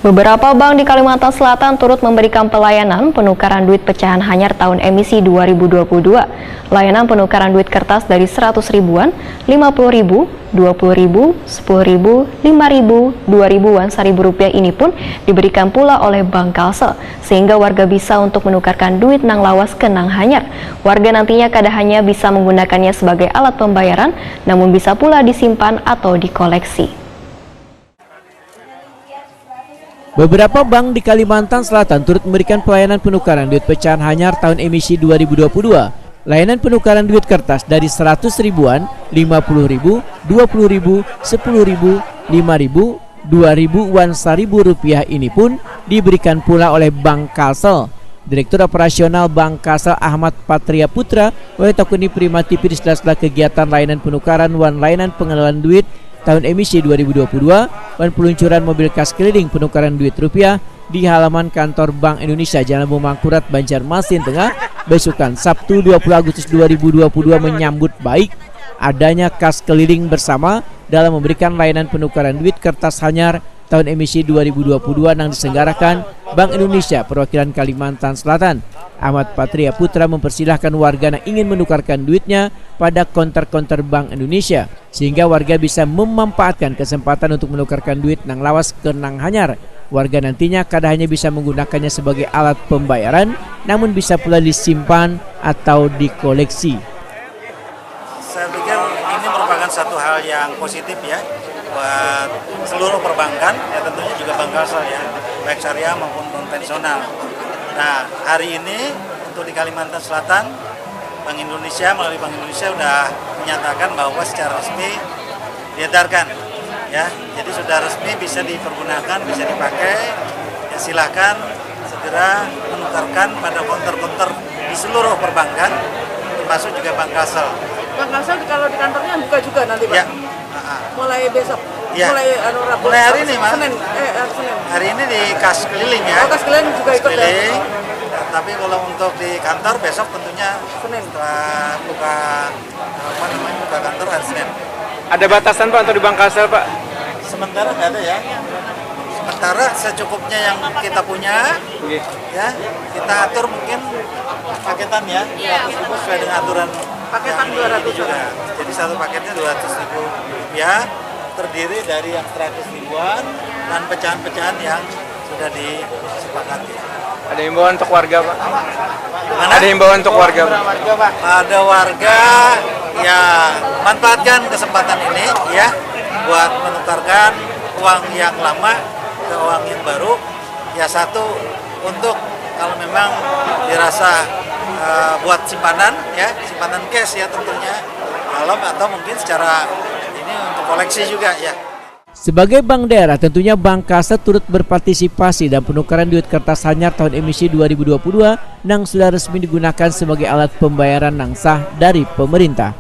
Beberapa bank di Kalimantan Selatan turut memberikan pelayanan penukaran duit pecahan hanyar tahun emisi 2022. Layanan penukaran duit kertas dari 100 ribuan, 50 ribu, 20 ribu, 10 ribu, 5 ribu, 2 ribuan Rp1.000 ini pun diberikan pula oleh Bank Kalsel, sehingga warga bisa untuk menukarkan duit nang lawas ke nang hanyar. Warga nantinya kada hanya bisa menggunakannya sebagai alat pembayaran, namun bisa pula disimpan atau dikoleksi. Beberapa bank di Kalimantan Selatan turut memberikan pelayanan penukaran duit pecahan hanyar tahun emisi 2022. Layanan penukaran duit kertas dari 100 ribuan, 50 ribu, 20 ribu, 10 ribu, 5 ribu, 2 ribuan Rp1.000 ini pun diberikan pula oleh Bank Kalsel. Direktur Operasional Bank Kalsel Ahmad Patria Putra Takuni Primati Pirislasla kegiatan layanan penukaran wan layanan pengelolaan duit tahun emisi 2022 dan peluncuran mobil kas keliling penukaran duit rupiah di halaman kantor Bank Indonesia Jalan Bumangkurat, Banjarmasin Tengah besukan Sabtu 20 Agustus 2022 menyambut baik adanya kas keliling bersama dalam memberikan layanan penukaran duit kertas hanyar tahun emisi 2022 yang diselenggarakan Bank Indonesia perwakilan Kalimantan Selatan. Ahmad Patria Putra mempersilahkan warga yang ingin menukarkan duitnya pada konter-konter Bank Indonesia sehingga warga bisa memanfaatkan kesempatan untuk menukarkan duit nang lawas ke nang hanyar. Warga nantinya kada hanya bisa menggunakannya sebagai alat pembayaran, namun bisa pula disimpan atau dikoleksi. Saya pikir ini merupakan satu hal yang positif ya buat seluruh perbankan, ya tentunya juga Bank Kalsel ya, baik syariah maupun konvensional. Nah, hari ini untuk di Kalimantan Selatan, Bank Indonesia melalui Bank Indonesia sudah menyatakan bahwa secara resmi diedarkan, ya. Jadi sudah resmi bisa dipergunakan, bisa dipakai. Ya, silakan segera menukarkan pada konter-konter di seluruh perbankan, termasuk juga Bank Kalsel. Bank Kalsel kalau di kantornya buka juga nanti, Pak? Ya. Mulai besok? Ya. Mulai hari ini, Mas. Senin. Hari ini di kas keliling ya. Oh, kas keliling juga ikut keliling. Ya, tapi kalau untuk di kantor besok tentunya Senin. Setelah buka buka kantor hari Senin. Ada batasan Pak untuk di Bank Kalsel Pak? Sementara nggak ada ya. Sementara secukupnya yang kita punya, ya kita atur mungkin paketan ya. 200 ribu sesuai dengan aturan paketan 200 juga. Jadi satu paketnya Rp200.000, terdiri dari yang 100 ribuan dan pecahan-pecahan yang sudah disepakati. Ada himbauan untuk warga Pak? Mana? Ada himbauan untuk warga Pak? Ada warga ya manfaatkan kesempatan ini ya buat menukarkan uang yang lama ke uang yang baru. Ya satu untuk kalau memang dirasa buat simpanan ya, simpanan cash ya tentunya. Kalau atau mungkin secara ini untuk koleksi juga ya. Sebagai bank daerah, tentunya Bank Kalsel turut berpartisipasi dalam penukaran duit kertas hanyar tahun emisi 2022 yang sudah resmi digunakan sebagai alat pembayaran yang sah dari pemerintah.